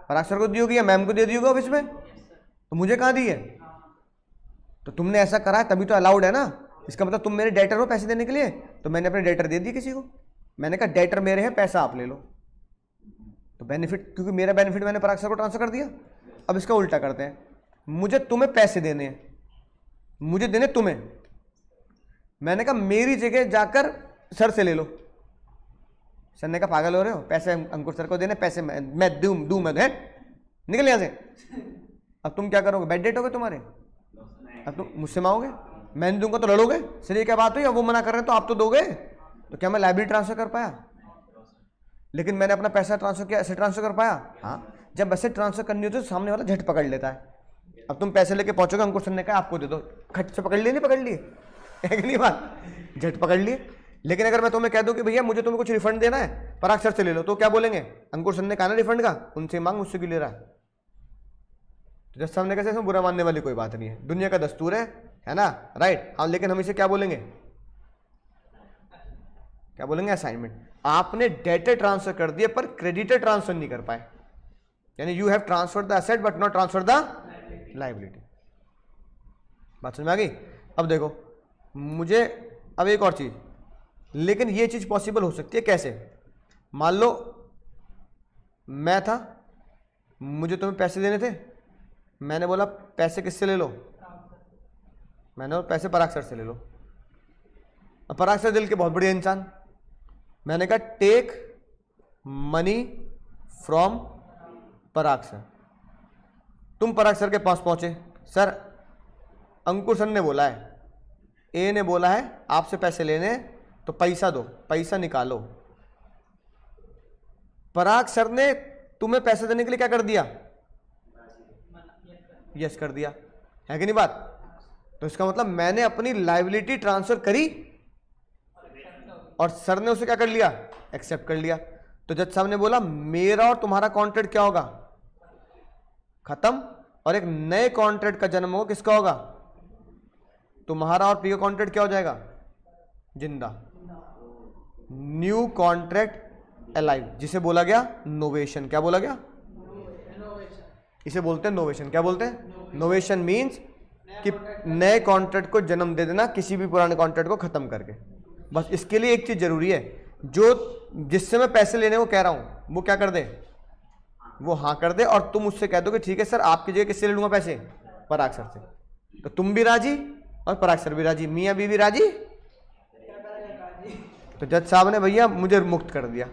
पराग सर को दी होगी या मैम को दे दी होगी ऑफिस में, तो मुझे कहाँ दी है? तो तुमने ऐसा करा है तभी तो अलाउड है ना। इसका मतलब तुम मेरे डेटर हो पैसे देने के लिए, तो मैंने अपने डेटर दे दिए किसी को। मैंने कहा डेटर मेरे हैं, पैसा आप ले लो, तो बेनिफिट, क्योंकि मेरा बेनिफिट मैंने पराग सर को ट्रांसफर कर दिया। अब इसका उल्टा करते हैं, मुझे तुम्हें पैसे देने हैं, मुझे देने तुम्हें। मैंने कहा मेरी जगह जाकर सर से ले लो। सर ने कहा पागल हो रहे हो, पैसे अंकुर सर को देने, पैसे मैं दूं मैं निकल यहां से। अब तुम क्या करोगे? बेड डेट होगे तुम्हारे, अब तुम मुझसे मांगोगे, मैं नहीं दूंगा तो लड़ोगे। सर ये क्या बात हुई? अब वो मना कर रहे हैं तो आप तो दोगे। तो क्या मैं लाइबिलिटी ट्रांसफर कर पाया? लेकिन मैंने अपना पैसा ट्रांसफर किया, एसेट ट्रांसफर कर पाया? हाँ। जब एसेट ट्रांसफर करनी होती है तो सामने वाला झट पकड़ लेता है। अब तुम पैसे लेके पहुंचोगे, अंकुर सर ने कहा आपको दे दो, खट से पकड़ लिए, नहीं पकड़ लिए? है कि नहीं बात? झट पकड़ लिए। लेकिन अगर मैं तुम्हें कह दूं कि भैया मुझे तुम्हें कुछ रिफंड देना है, पराग सर से ले लो, तो क्या बोलेंगे? अंकुर सर ने कहा ना रिफंड का, उनसे मांग, मुझसे क्यों ले रहा है? तो जब सामने कैसे, इसमें बुरा मानने वाली कोई बात नहीं है, दुनिया का दस्तूर है ना? राइट। हाँ, लेकिन हम इसे क्या बोलेंगे? क्या बोलेंगे? असाइनमेंट। आपने डेटर ट्रांसफर कर दिए पर क्रेडिटर ट्रांसफर नहीं कर पाए, यानी you have transfer the asset but not transfer the liability. बात समझ में आ गई? अब देखो मुझे, अब एक और चीज, लेकिन ये चीज पॉसिबल हो सकती है कैसे? मान लो मैं था, मुझे तुम्हें पैसे देने थे, मैंने बोला पैसे किससे ले लो? मैंने बोला पैसे पराग सर से ले लो। अब पराग सर दिल के बहुत बड़े इंसान, मैंने कहा take money from Parag sir. तुम पराग सर के पास पहुंचे, सर अंकुर सर ने बोला है, ए ने बोला है आपसे पैसे लेने, तो पैसा दो, पैसा निकालो। पराग सर ने तुम्हें पैसे देने के लिए क्या कर दिया? यस कर दिया, है कि नहीं बात? तो इसका मतलब मैंने अपनी लायबिलिटी ट्रांसफर करी और सर ने उसे क्या कर लिया? एक्सेप्ट कर लिया। तो जज साहब ने बोला मेरा और तुम्हारा कॉन्ट्रैक्ट क्या होगा? खत्म, और एक नए कॉन्ट्रैक्ट का जन्म होगा। किसका होगा? तुम्हारा और पी का कॉन्ट्रैक्ट क्या हो जाएगा? जिंदा। न्यू कॉन्ट्रैक्ट अलाइव, जिसे बोला गया नोवेशन। क्या बोला गया? इसे बोलते हैं नोवेशन। क्या बोलते हैं? नोवेशन मीन्स कि नए कॉन्ट्रैक्ट को जन्म दे देना, किसी भी पुराने कॉन्ट्रैक्ट को खत्म करके। बस इसके लिए एक चीज जरूरी है, जो जिससे मैं पैसे लेने को कह रहा हूं वो क्या कर दे? वो हाँ कर दे और तुम उससे कह दो कि ठीक है सर आपकी जगह किससे ले लूंगा पैसे, पराग सर से। तो तुम भी राजी और पराग सर भी राजी, मियाँ बीवी राजी। तो जज साहब ने भैया मुझे मुक्त कर दिया,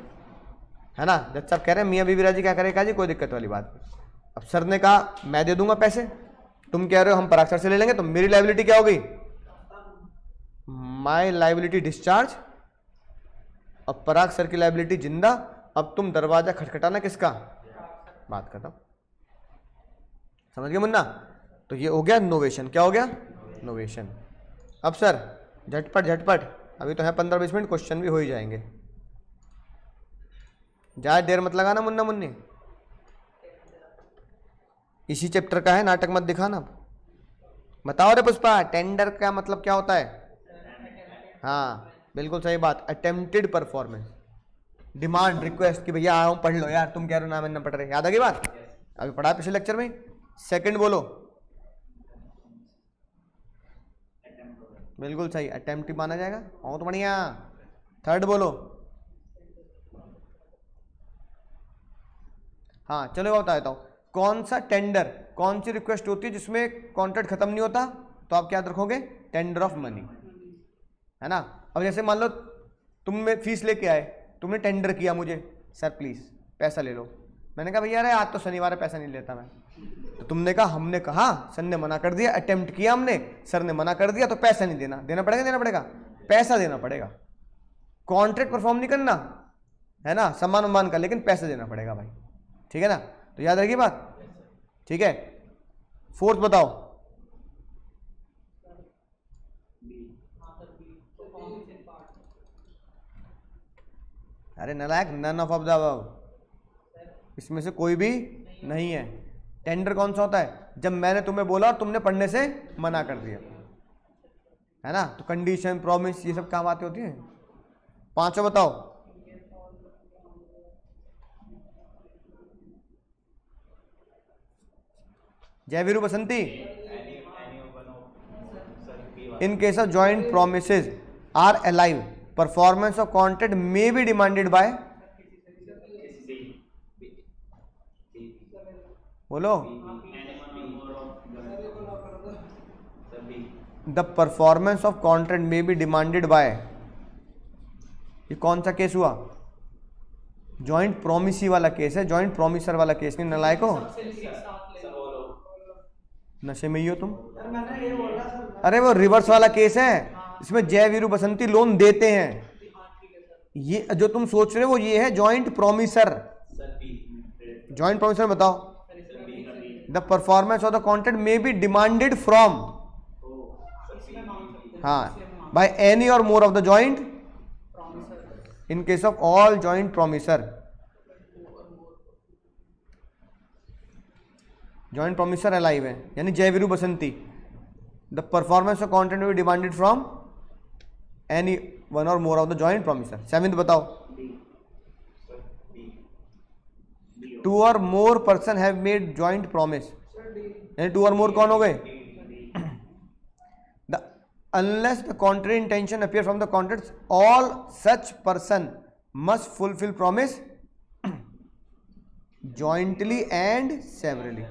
है ना। जज साहब कह रहे हैं मियाँ बीवी राजी, क्या करेगा जी, कोई दिक्कत वाली बात नहीं। अब सर ने कहा मैं दे दूंगा पैसे, तुम कह रहे हो हम पराग सर से ले लेंगे, तो मेरी लायबिलिटी क्या हो गई, माई लायबिलिटी डिस्चार्ज, और पराग सर की लायबिलिटी जिंदा। अब तुम दरवाजा खटखटाना किसका, बात खत्म। समझ गए मुन्ना। तो ये हो गया नोवेशन, क्या हो गया, नोवेशन। अब सर झटपट झटपट, अभी तो है 15-20 मिनट, क्वेश्चन भी हो ही जाएंगे, ज्यादा देर मत लगाना मुन्ना मुन्नी। इसी चैप्टर का है, नाटक मत दिखाना। बताओ रे पुष्पा, टेंडर का मतलब क्या होता है। हाँ बिल्कुल सही बात, अटेम्प्टेड परफॉर्मेंस, डिमांड रिक्वेस्ट कि भैया आओ पढ़ लो यार, तुम कह रहे हो ना मैंने पढ़ रहे, याद आ गई बात, अभी पढ़ा पिछले लेक्चर में। सेकंड बोलो, बिल्कुल सही, अटेम्प्ट माना जाएगा, बहुत बढ़िया। थर्ड बोलो, हाँ चलो बताता हूँ, कौन सा टेंडर, कौन सी रिक्वेस्ट होती है जिसमें कॉन्ट्रैक्ट खत्म नहीं होता, तो आप क्या रखोगे, टेंडर ऑफ मनी, है ना। अब जैसे मान लो तुम फीस लेके आए, तुमने टेंडर किया मुझे, सर प्लीज पैसा ले लो, मैंने कहा भैया अरे आज तो शनिवार है पैसा नहीं लेता मैं, तो तुमने कहा हमने कहा सर ने मना कर दिया, अटेम्प्ट किया हमने, सर ने मना कर दिया, तो पैसा नहीं देना, देना पड़ेगा, देना पड़ेगा, पैसा देना पड़ेगा। कॉन्ट्रैक्ट परफॉर्म नहीं करना है ना, सम्मान उम्मान का, लेकिन पैसा देना पड़ेगा भाई, ठीक है ना। तो याद रखिए बात, ठीक है। फोर्थ बताओ, अरे नालायक, नन ऑफ द अबव, इसमें से कोई भी नहीं है। टेंडर कौन सा होता है, जब मैंने तुम्हें बोला और तुमने पढ़ने से मना कर दिया, है ना। तो कंडीशन, प्रॉमिस, ये सब क्या बातें होती हैं। पांचों बताओ, Jai Veeru Basanti, in case of joint promises are alive, performance of contract may be demanded by, बोलो, the performance of contract may be demanded by, ये कौन सा केस हुआ, जॉइंट प्रोमिसी वाला केस है, जॉइंट प्रोमिसर वाला केस नहीं, नालायक हो, नशे में ही हो तुम। अरे वो रिवर्स वाला केस है, इसमें जय वीरू बसंती लोन देते हैं, ये जो तुम सोच रहे हो ये है जॉइंट प्रोमिसर। जॉइंट प्रोमिसर बताओ, the performance of the contract may be demanded from, हाँ, by any or more of the joint, in case of all joint promisor, joint promisor alive है, यानी Jai Veeru Basanti, the performance of contract may be demanded from any one or more of the joint promisor. Seventh बताओ, two or more person have made joint promise, यानी two or मोर कौन हो गए, the unless the contrary intention appear from the contract, all such person must fulfil promise jointly and severally.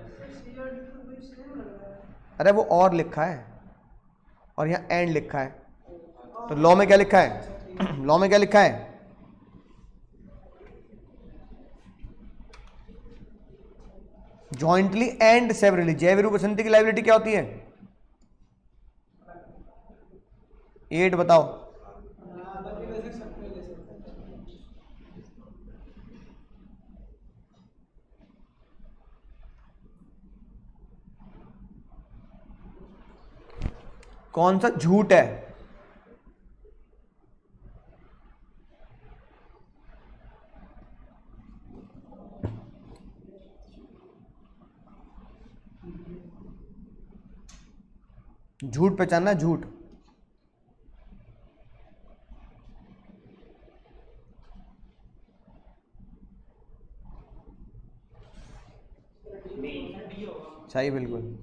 अरे वो और लिखा है और यहाँ एंड लिखा है, तो लॉ में क्या लिखा है, लॉ में क्या लिखा है, जॉइंटली एंड सेवरली। जय वीरू बसंती की लायबिलिटी क्या होती है, 8 बताओ, कौन सा झूठ है, झूठ पहचानना, झूठ, सही बिल्कुल।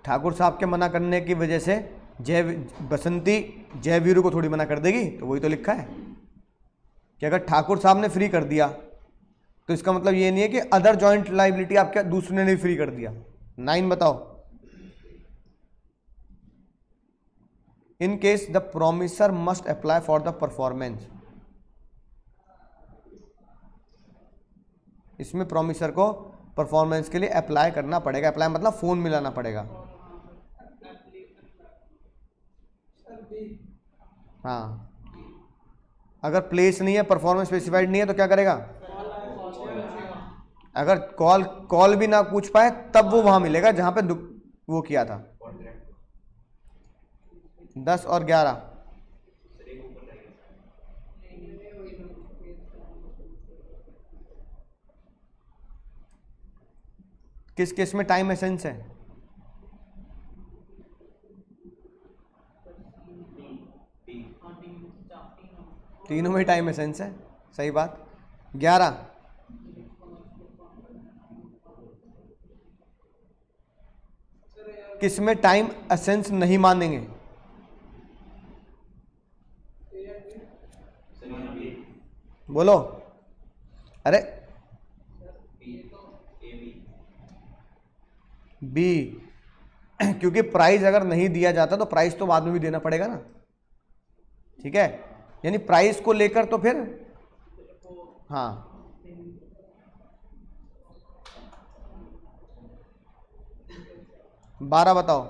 ठाकुर साहब के मना करने की वजह से जय बसंती जय वीरू को थोड़ी मना कर देगी, तो वही तो लिखा है कि अगर ठाकुर साहब ने फ्री कर दिया तो इसका मतलब ये नहीं है कि अदर जॉइंट लाइबिलिटी आपके दूसरे ने भी फ्री कर दिया। 9 बताओ। In case the promisor must apply for the performance, इसमें प्रोमिसर को परफॉर्मेंस के लिए अप्लाई करना पड़ेगा। अप्लाई मतलब फोन मिलाना पड़ेगा। हाँ, अगर प्लेस नहीं है, परफॉर्मेंस स्पेसिफाइड नहीं है तो क्या करेगा? अगर कॉल भी ना पूछ पाए तब वो वहां मिलेगा जहां पे वो किया था। 10 और 11 किस केस में टाइम एसेंस है? तीनों में टाइम एसेंस है, सही बात। 11 किस में टाइम एसेंस नहीं मानेंगे? बोलो। अरे बी क्योंकि प्राइस अगर नहीं दिया जाता तो प्राइस तो बाद में भी देना पड़ेगा ना, ठीक है। यानी प्राइस को लेकर तो फिर हाँ, बारह बताओ।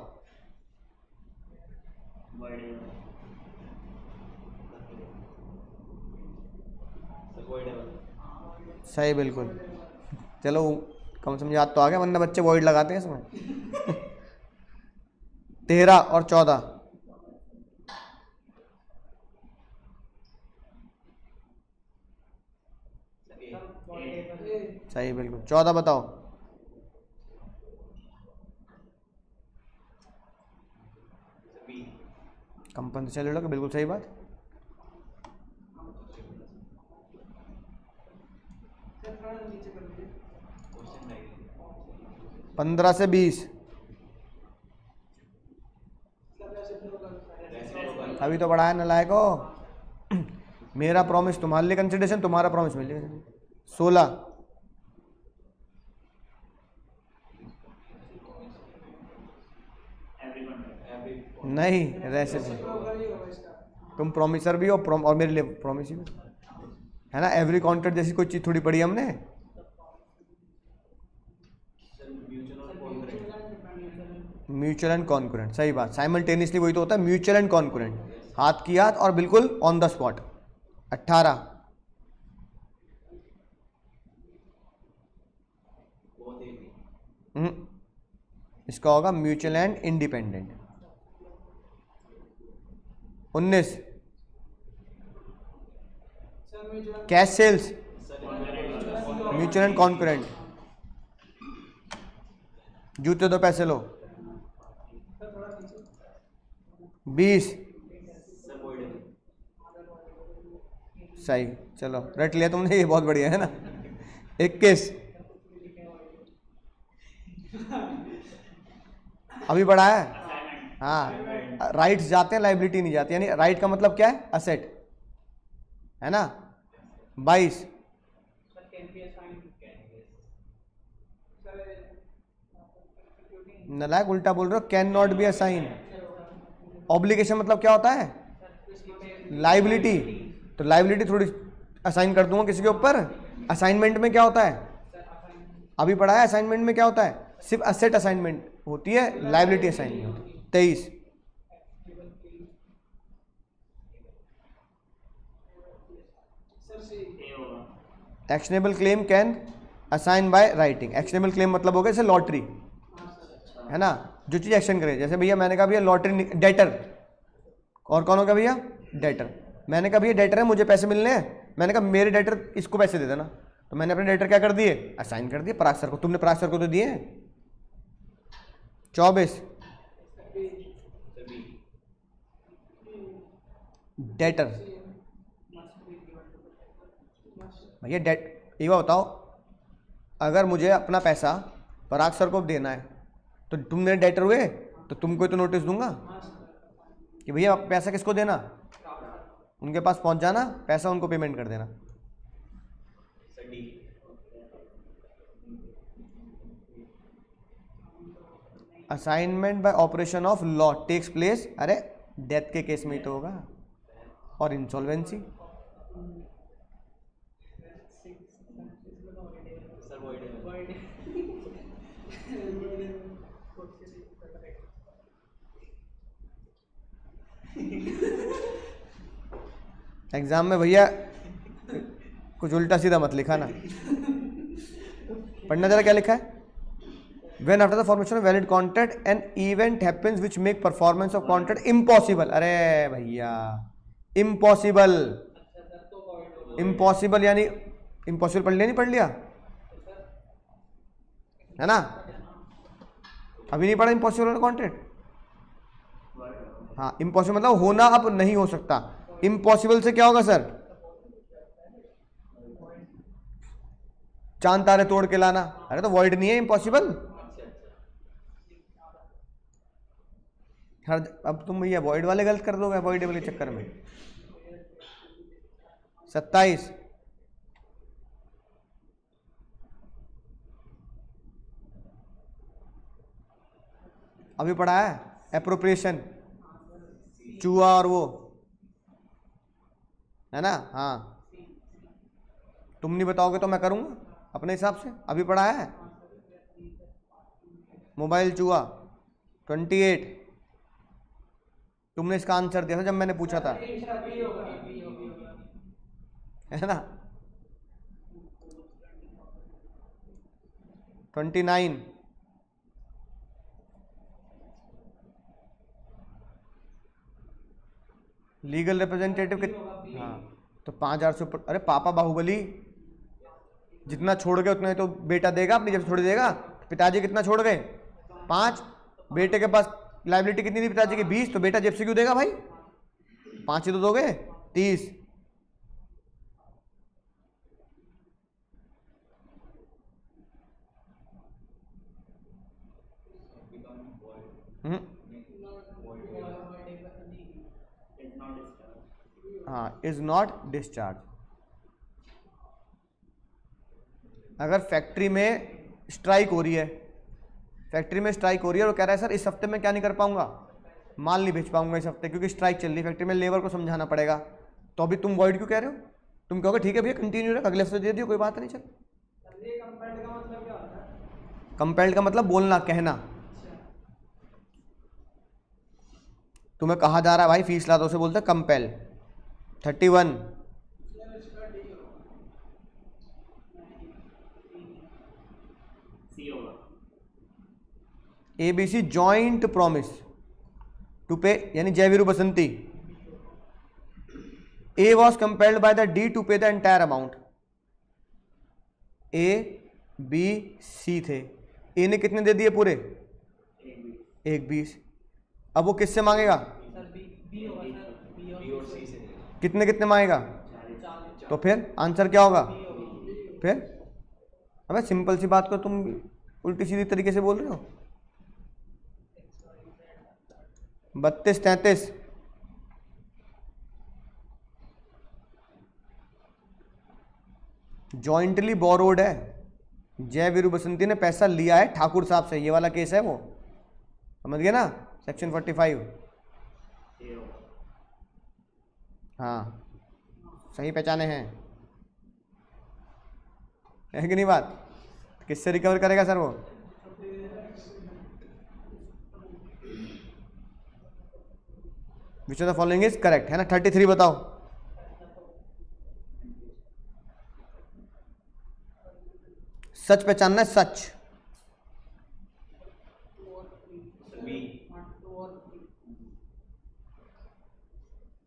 सही, बिल्कुल। चलो कम से कम याद तो आ गया, वरना बच्चे वॉइड लगाते हैं इसमें। 13 और 14 सही, बिल्कुल। 14 बताओ। कंपनसेशन ले लो, बिल्कुल सही बात। 15 से 20 अभी तो बढ़ाया नालायक हो। मेरा प्रॉमिस तुम्हारे लिए कंसिडरेशन, तुम्हारा प्रॉमिस मेरे लिए। 16 नहीं, रेसिपी। तुम प्रॉमिसर भी हो और मेरे लिए प्रॉमिस भी है ना। एवरी कॉन्ट्रैक्ट जैसी कोई चीज थोड़ी पड़ी हमने। म्यूचुअल एंड कॉन्करेंट, सही बात। साइमल्टेनियसली वही तो होता है, म्यूचुअल एंड कॉन्करेंट, हाथ की हाथ और बिल्कुल ऑन द स्पॉट। 18 इसका होगा mutual and independent. 19 cash sales, mutual and concurrent. जूते दो पैसे लो। 20 सही, चलो रट लिया तुमने, ये बहुत बढ़िया है ना। 21 अभी बढ़ा है। हाँ, राइट्स जाते हैं, लाइबिलिटी नहीं जाती। यानी राइट का मतलब क्या है? असेट, है ना। 22 नालायक, उल्टा बोल रहे हो। Can not be assign. Obligation मतलब क्या होता है? लाइबिलिटी। तो लाइबिलिटी थोड़ी असाइन कर दूंगा किसी के ऊपर। असाइनमेंट में क्या होता है? अभी पढ़ा है असाइनमेंट में क्या होता है? सिर्फ असेट असाइनमेंट होती है, लाइबिलिटी असाइन नहीं होती। 23 actionable claim can assign by writing. Actionable claim मतलब हो गया जैसे लॉटरी, है ना, जो चीज एक्शन करे। जैसे भैया मैंने कहा भैया लॉटरी, डेटर। और कौन हो गया भैया? डेटर। मैंने कहा भैया डेटर है, मुझे पैसे मिलने हैं। मैंने कहा मेरे डेटर इसको पैसे दे देना, तो मैंने अपने डेटर क्या कर दिए? असाइन कर दिए पराग सर को। तुमने पराग सर को तो दिए। 24 डेटर। भैया एक बार बताओ, अगर मुझे अपना पैसा पराग सर को देना है तो तुम मेरे डेटर हुए, तो तुमको तो नोटिस दूंगा कि भैया पैसा किसको देना, उनके पास पहुंच जाना, पैसा उनको पेमेंट कर देना। Assignment by operation of law takes place, अरे डेथ के केस में ही तो होगा, और इंसॉल्वेंसी। एग्जाम में भैया कुछ उल्टा सीधा मत लिखा ना, पढ़ना जरा क्या लिखा है। When after the formation of valid contract an event happens which make performance of contract impossible, अरे भैया impossible, impossible यानी impossible पढ़ लिया, नहीं पढ़ लिया है ना, अभी नहीं पढ़ा impossible वाला कॉन्ट्रैक्ट। हाँ, impossible मतलब होना अब नहीं हो सकता। impossible से क्या होगा सर, चांद तारे तोड़ के लाना, अरे तो void नहीं है impossible। अब तुम भैया void वाले गलत कर दोगे avoidable के चक्कर में। 27 अभी पढ़ा है, एप्रोप्रिएशन, चूहा और वो है ना। हाँ, तुम नहीं बताओगे तो मैं करूंगा अपने हिसाब से। अभी पढ़ा है मोबाइल चूहा 28, तुमने इसका आंसर दिया था जब मैंने पूछा था, है ना। 29 लीगल रिप्रेजेंटेटिव के, हाँ तो 5,000 से ऊपर। अरे पापा बाहुबली जितना छोड़ गए उतना ही तो बेटा देगा, अपनी जब थोड़ी देगा। पिताजी कितना छोड़ गए, 5, बेटे के पास लाइबिलिटी कितनी थी पिताजी की, 20, तो बेटा जेब से क्यों देगा भाई, 5 ही तो दोगे, 30। हाँ, इज नॉट डिस्चार्ज। अगर फैक्ट्री में स्ट्राइक हो रही है, फैक्ट्री में स्ट्राइक हो रही है और कह रहा है सर इस हफ्ते में क्या नहीं कर पाऊंगा, माल नहीं बेच पाऊंगा इस हफ्ते क्योंकि स्ट्राइक चल रही है फैक्ट्री में, लेबर को समझाना पड़ेगा, तो अभी तुम वॉइड क्यों कह रहे हो, तुम कहोगे ठीक है भैया कंटिन्यू रख, अगले हफ्ते दे दियो, कोई बात नहीं। चल, कंपेल्ड का मतलब बोलना, कहना। तुम्हें कहा जा रहा है भाई फीस ला दो, उसे बोलते हैं compel. 31 ABC joint promise to पे, यानी जयवीरू बसंती। A was compelled by the D to pay the entire amount। A B C थे, A ने कितने दे दिए पूरे, 1,20। अब वो किससे मांगेगा, कितने कितने मांगेगा, तो फिर आंसर क्या होगा, फिर अबे सिंपल सी बात को तुम उल्टी सीधी तरीके से बोल रहे हो। 32 33 जॉइंटली बोरोड है, जय वीरू बसंती ने पैसा लिया है ठाकुर साहब से, ये वाला केस है वो, समझ गए ना, सेक्शन 45। हाँ सही पहचाने हैं, है कि नहीं बात। किससे रिकवर करेगा सर वो, which of the following is correct, है ना। 33 बताओ, सच पहचानना है, सच।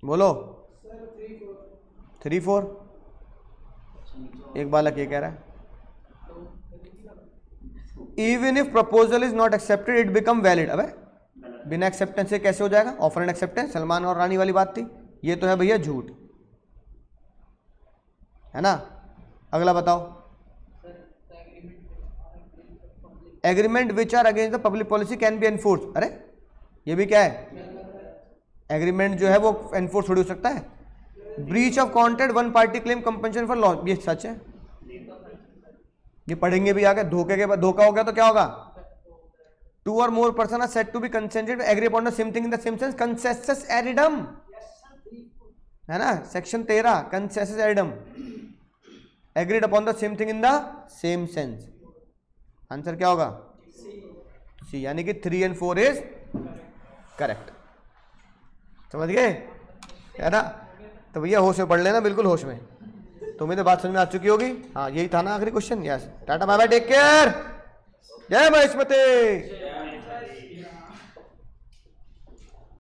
बोलो 3 4, एक बालक ये कह रहा है even if proposal is not accepted it become valid. अबे बिना एक्सेप्टेंस से कैसे हो जाएगा, ऑफर एंड एक्सेप्टेंस, सलमान और रानी वाली बात थी, ये तो है भैया झूठ, है ना। अगला बताओ, agreement which are against the public policy can be enforce. अरे ये भी क्या है, एग्रीमेंट जो है वो एनफोर्स थोड़ी हो सकता है। Breach of contract one party claim compensation for loss, ये सच है, ये पढ़ेंगे भी आगे। धोखे के बाद धोखा हो गया तो क्या होगा, 2 or more person are said to be consented to agree upon the same thing in the same sense. Consensus addendum है ना, section 13 consensus addendum, agreed upon the same thing in the same sense. Answer क्या होगा? सी, यानी कि 3 and 4 is correct. समझ गए है ना? तो भैया होश में पढ़ लेना, बिल्कुल होश में. तुम्हें तो बात समझ में आ चुकी होगी. हाँ, यही था ना आखिरी question. Yes, tata bye bye, take care, जय महेशमती.